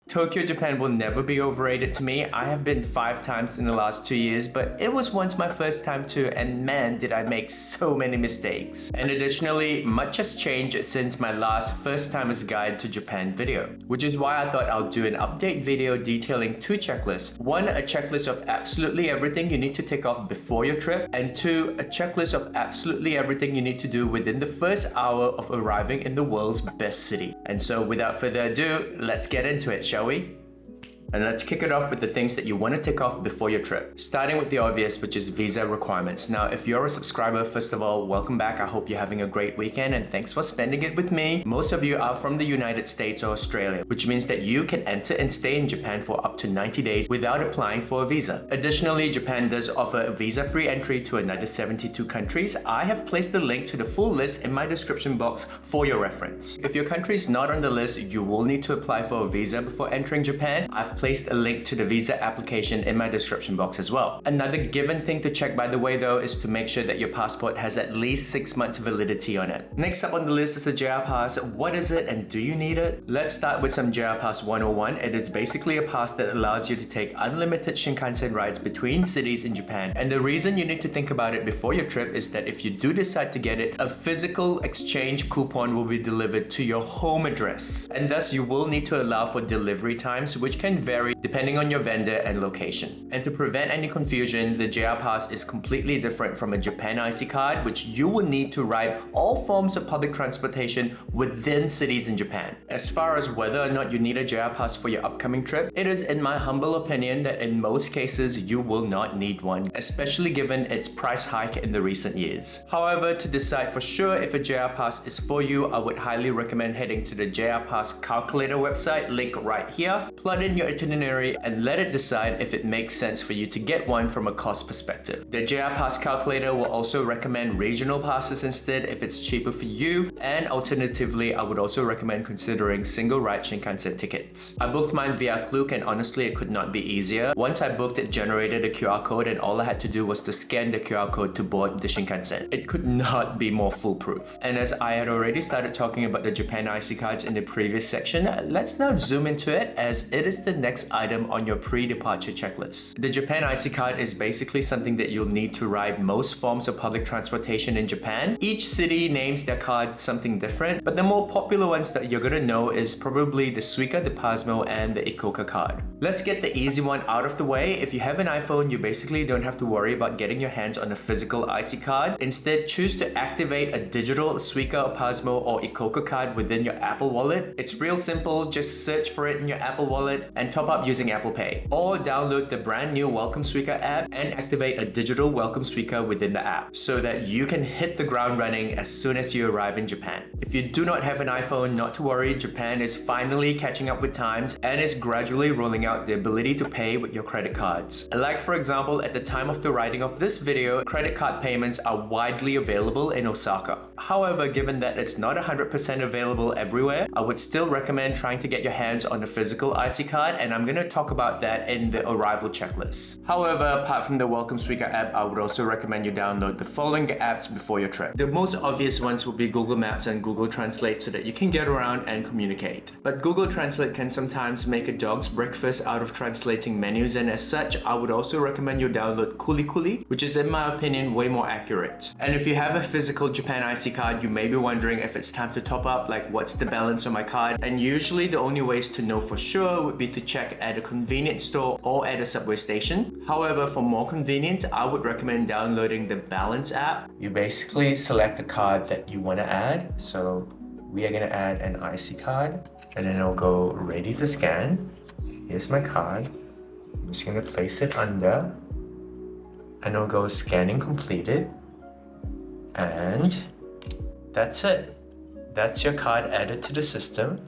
Tokyo, Japan will never be overrated to me. I have been 5 times in the last 2 years, but it was once my first time too, and man did I make so many mistakes. And additionally, much has changed since my last first timer's guide to Japan video, which is why I thought I'll do an update video detailing 2 checklists. 1, a checklist of absolutely everything you need to tick off before your trip, and 2, a checklist of absolutely everything you need to do within the first hour of arriving in the world's best city. And so without further ado, let's get into it, shall we? And let's kick it off with the things that you want to tick off before your trip. Starting with the obvious, which is visa requirements. Now, if you're a subscriber, first of all, welcome back. I hope you're having a great weekend and thanks for spending it with me. Most of you are from the United States or Australia, which means that you can enter and stay in Japan for up to 90 days without applying for a visa. Additionally, Japan does offer a visa-free entry to another 72 countries. I have placed the link to the full list in my description box for your reference. If your country is not on the list, you will need to apply for a visa before entering Japan. I've placed a link to the visa application in my description box as well. Another given thing to check, by the way, though, is to make sure that your passport has at least 6 months validity on it. Next up on the list is the JR Pass. What is it and do you need it? Let's start with some JR Pass 101. It is basically a pass that allows you to take unlimited Shinkansen rides between cities in Japan. And the reason you need to think about it before your trip is that if you do decide to get it, a physical exchange coupon will be delivered to your home address. And thus you will need to allow for delivery times, which can vary depending on your vendor and location. And to prevent any confusion, the JR Pass is completely different from a Japan IC card, which you will need to ride all forms of public transportation within cities in Japan. As far as whether or not you need a JR Pass for your upcoming trip, it is in my humble opinion that in most cases you will not need one, especially given its price hike in the recent years. However, to decide for sure if a JR Pass is for you, I would highly recommend heading to the JR Pass calculator website, link right here. Plug in your itinerary and let it decide if it makes sense for you to get one from a cost perspective. The JR Pass calculator will also recommend regional passes instead if it's cheaper for you, and alternatively, I would also recommend considering single ride Shinkansen tickets. I booked mine via Klook and honestly it could not be easier. Once I booked, it generated a QR code and all I had to do was to scan the QR code to board the Shinkansen. It could not be more foolproof. And as I had already started talking about the Japan IC cards in the previous section, let's now zoom into it as it is the next item on your pre-departure checklist. The Japan IC card is basically something that you'll need to ride most forms of public transportation in Japan. Each city names their card something different, but the more popular ones that you're gonna know is probably the SUICA, the PASMO, and the ICOCA card. Let's get the easy one out of the way. If you have an iPhone, you basically don't have to worry about getting your hands on a physical IC card. Instead, choose to activate a digital SUICA, PASMO, or ICOCA card within your Apple Wallet. It's real simple, just search for it in your Apple Wallet and top up using Apple Pay. Or download the brand new Welcome SUICA app and activate a digital Welcome SUICA within the app so that you can hit the ground running as soon as you arrive in Japan. If you do not have an iPhone, not to worry, Japan is finally catching up with times and is gradually rolling out the ability to pay with your credit cards. Like for example, at the time of the writing of this video, credit card payments are widely available in Osaka. However, given that it's not 100% available everywhere, I would still recommend trying to get your hands on a physical IC card, and I'm going to talk about that in the arrival checklist. However, apart from the Welcome SUICA app, I would also recommend you download the following apps before your trip. The most obvious ones would be Google Maps and Google Translate so that you can get around and communicate. But Google Translate can sometimes make a dog's breakfast out of translating menus, and as such, I would also recommend you download Kuli, which is in my opinion way more accurate. And if you have a physical Japan IC card, you may be wondering if it's time to top up, like what's the balance on my card? And usually the only ways to know for sure would be to check at a convenience store or at a subway station. However, for more convenience, I would recommend downloading the Balance app. You basically select the card that you want to add. So we are going to add an IC card and then it'll go ready to scan. Here's my card. I'm just going to place it under and it'll go scanning completed. And that's it. That's your card added to the system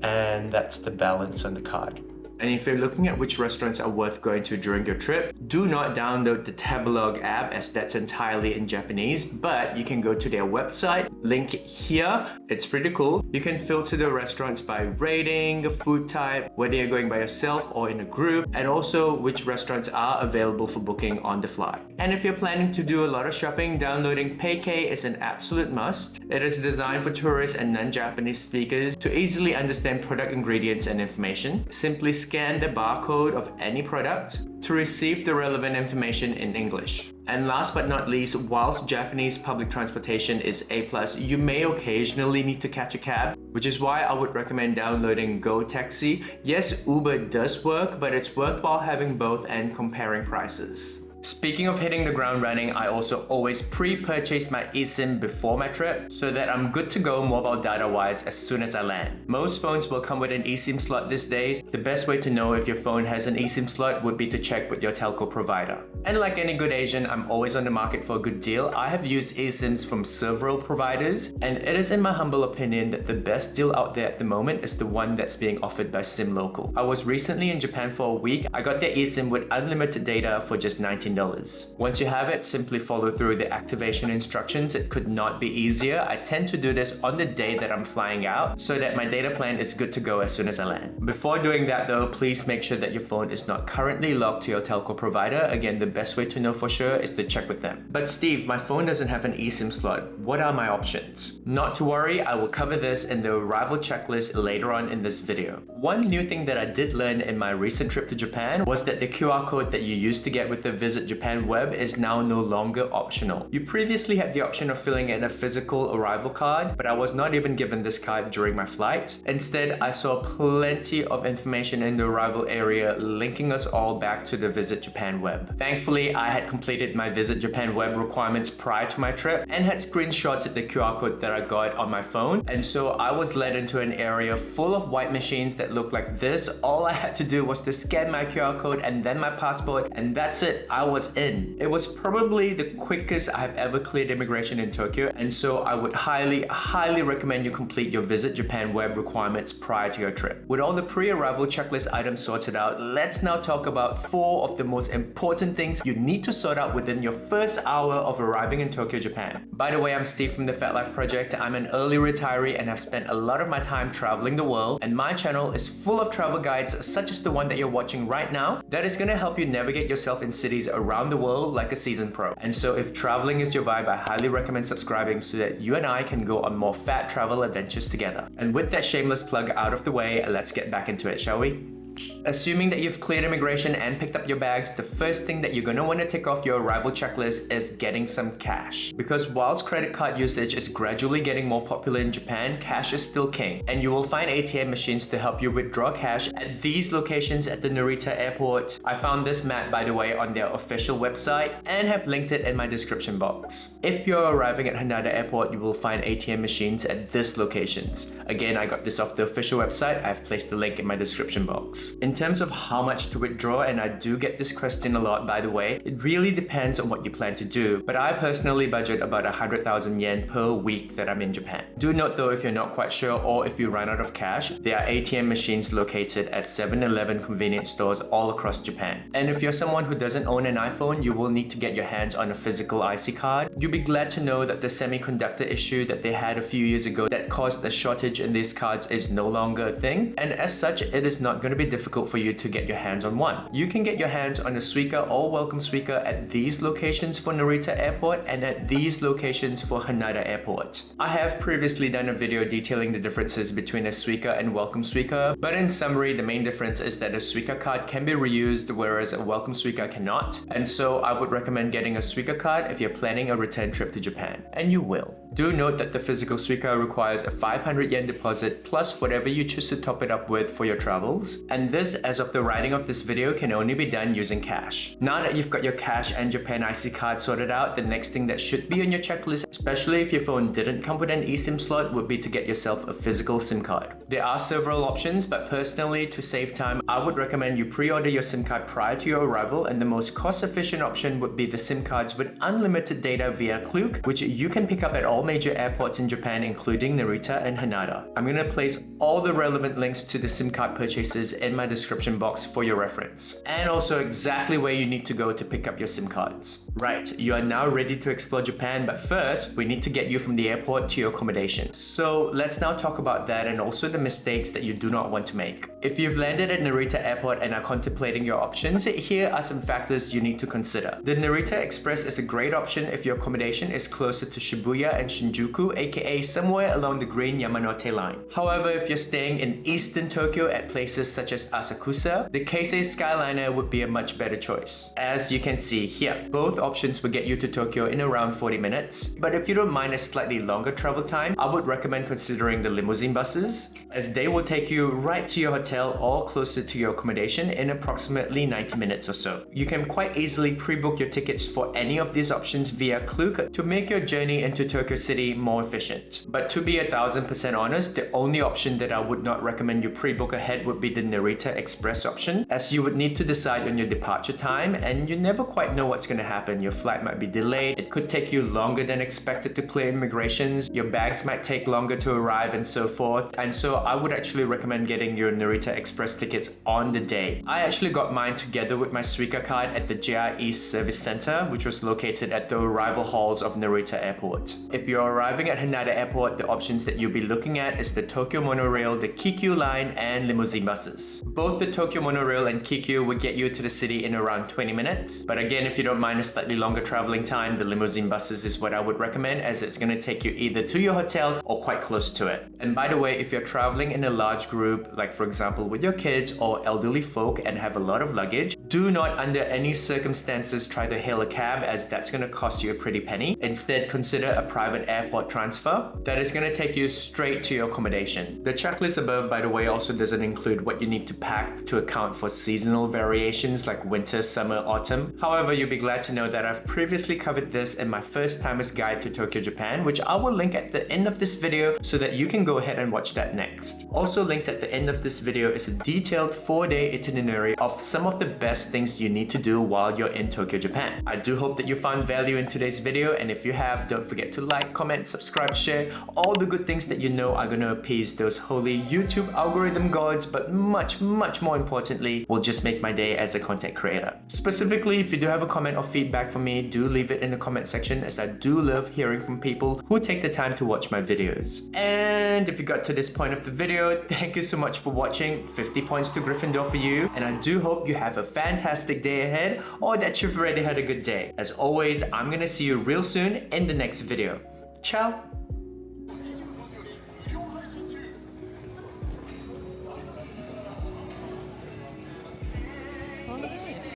and that's the balance on the card. And if you're looking at which restaurants are worth going to during your trip, do not download the Tabelog app as that's entirely in Japanese, but you can go to their website, link here. It's pretty cool. You can filter the restaurants by rating, food type, whether you're going by yourself or in a group, and also which restaurants are available for booking on the fly. And if you're planning to do a lot of shopping, downloading PayK is an absolute must. It is designed for tourists and non-Japanese speakers to easily understand product ingredients and information. Simply scan the barcode of any product to receive the relevant information in English. And last but not least, whilst Japanese public transportation is A+, you may occasionally need to catch a cab, which is why I would recommend downloading Go Taxi. Yes, Uber does work, but it's worthwhile having both and comparing prices. Speaking of hitting the ground running, I also always pre-purchase my eSIM before my trip so that I'm good to go mobile data-wise as soon as I land. Most phones will come with an eSIM slot these days. The best way to know if your phone has an eSIM slot would be to check with your telco provider. And like any good Asian, I'm always on the market for a good deal. I have used eSIMs from several providers, and it is in my humble opinion that the best deal out there at the moment is the one that's being offered by SimLocal. I was recently in Japan for a week. I got their eSIM with unlimited data for just $19. Once you have it, simply follow through the activation instructions. It could not be easier. I tend to do this on the day that I'm flying out so that my data plan is good to go as soon as I land. Before doing that though, please make sure that your phone is not currently locked to your telco provider. Again, the best way to know for sure is to check with them. But Steve, my phone doesn't have an eSIM slot. What are my options? Not to worry, I will cover this in the arrival checklist later on in this video. One new thing that I did learn in my recent trip to Japan was that the QR code that you used to get with the Visit Japan web is now no longer optional. You previously had the option of filling in a physical arrival card, but I was not even given this card during my flight. Instead, I saw plenty of information in the arrival area linking us all back to the Visit Japan web. Thankfully, I had completed my Visit Japan web requirements prior to my trip and had screenshotted the QR code that I got on my phone, and so I was led into an area full of white machines that looked like this. All I had to do was to scan my QR code and then my passport, and that's it. I was in. It was probably the quickest I've ever cleared immigration in Tokyo, and so I would highly recommend you complete your Visit Japan web requirements prior to your trip. With all the pre-arrival checklist items sorted out, let's now talk about 4 of the most important things you need to sort out within your first hour of arriving in Tokyo, Japan. By the way, I'm Steve from the Fat Life Project. I'm an early retiree and have spent a lot of my time traveling the world, and my channel is full of travel guides such as the one that you're watching right now that is going to help you navigate yourself in cities around the world like a seasoned pro. And so if traveling is your vibe, I highly recommend subscribing so that you and I can go on more fat travel adventures together. And with that shameless plug out of the way, let's get back into it, shall we? Assuming that you've cleared immigration and picked up your bags, the first thing that you're going to want to tick off your arrival checklist is getting some cash. Because whilst credit card usage is gradually getting more popular in Japan, cash is still king. And you will find ATM machines to help you withdraw cash at these locations at the Narita airport. I found this map, by the way, on their official website and have linked it in my description box. If you're arriving at Haneda airport, you will find ATM machines at these locations. Again, I got this off the official website. I've placed the link in my description box. In terms of how much to withdraw, and I do get this question a lot by the way, it really depends on what you plan to do, but I personally budget about 100,000 yen per week that I'm in Japan. Do note though, if you're not quite sure or if you run out of cash, there are ATM machines located at 7-Eleven convenience stores all across Japan. And if you're someone who doesn't own an iPhone, you will need to get your hands on a physical IC card. You'll be glad to know that the semiconductor issue that they had a few years ago that caused a shortage in these cards is no longer a thing, and as such, it is not going to be difficult for you to get your hands on one. You can get your hands on a SUICA or Welcome SUICA at these locations for Narita Airport and at these locations for Haneda Airport. I have previously done a video detailing the differences between a SUICA and Welcome SUICA, but in summary, the main difference is that a SUICA card can be reused whereas a Welcome SUICA cannot, and so I would recommend getting a SUICA card if you're planning a return trip to Japan, and you will. Do note that the physical SUICA requires a 500 yen deposit plus whatever you choose to top it up with for your travels, and this, as of the writing of this video, can only be done using cash. Now that you've got your cash and Japan IC card sorted out, the next thing that should be on your checklist, especially if your phone didn't come with an eSIM slot, would be to get yourself a physical SIM card. There are several options, but personally, to save time, I would recommend you pre-order your SIM card prior to your arrival, and the most cost-efficient option would be the SIM cards with unlimited data via Klook, which you can pick up at all major airports in Japan, including Narita and Haneda. I'm going to place all the relevant links to the SIM card purchases in in my description box for your reference. And also exactly where you need to go to pick up your SIM cards. Right, you are now ready to explore Japan, but first, we need to get you from the airport to your accommodation. So let's now talk about that and also the mistakes that you do not want to make. If you've landed at Narita Airport and are contemplating your options, here are some factors you need to consider. The Narita Express is a great option if your accommodation is closer to Shibuya and Shinjuku, aka somewhere along the Green Yamanote line. However, if you're staying in eastern Tokyo at places such as Asakusa, the Keisei Skyliner would be a much better choice. As you can see here, both options will get you to Tokyo in around 40 minutes, but if you don't mind a slightly longer travel time, I would recommend considering the limousine buses, as they will take you right to your hotel or closer to your accommodation in approximately 90 minutes or so. You can quite easily pre-book your tickets for any of these options via Klook to make your journey into Tokyo City more efficient. But to be 1000% honest, the only option that I would not recommend you pre-book ahead would be the Narita Express option, as you would need to decide on your departure time and you never quite know what's going to happen. Your flight might be delayed, it could take you longer than expected to clear immigrations, your bags might take longer to arrive and so forth, and so I would actually recommend getting your Narita Express tickets on the day. I actually got mine together with my SUICA card at the JR East Service Center, which was located at the arrival halls of Narita Airport. If you're arriving at Haneda Airport, the options that you'll be looking at is the Tokyo Monorail, the Kikyu line, and limousine buses. Both the Tokyo Monorail and Kikyu will get you to the city in around 20 minutes, but again, if you don't mind a slightly longer traveling time, the limousine buses is what I would recommend, as it's going to take you either to your hotel or quite close to it. And by the way, if you're traveling in a large group, like for example with your kids or elderly folk and have a lot of luggage, do not under any circumstances try to hail a cab, as that's going to cost you a pretty penny. Instead, consider a private airport transfer that is going to take you straight to your accommodation. The checklist above, by the way, also doesn't include what you need to pack to account for seasonal variations like winter, summer, autumn. However, you'll be glad to know that I've previously covered this in my First Timer's Guide to Tokyo, Japan, which I will link at the end of this video so that you can go ahead and watch that next. Also linked at the end of this video is a detailed 4-day itinerary of some of the best things you need to do while you're in Tokyo, Japan. I do hope that you found value in today's video, and if you have, don't forget to like, comment, subscribe, share, all the good things that you know are going to appease those holy YouTube algorithm gods, but much more importantly, will just make my day as a content creator. Specifically, if you do have a comment or feedback for me, do leave it in the comment section, as I do love hearing from people who take the time to watch my videos. And if you got to this point of the video, thank you so much for watching. 50 points to Gryffindor for you, and I do hope you have a fantastic day ahead, or that you've already had a good day. As always, I'm gonna see you real soon in the next video. Ciao!